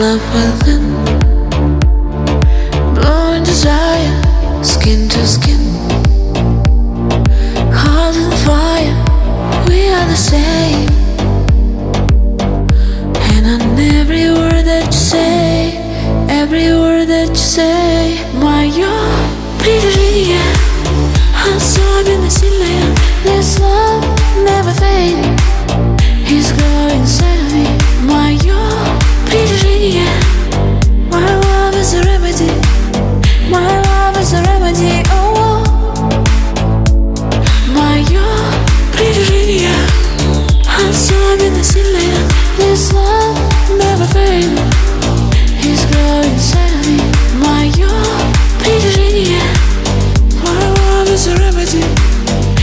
love within, blowing desire, skin to skin, heart in fire, we are the same. And on every word that you say, every word that you say, my you're pretty, yeah. I'm so in the silly, this love never fades.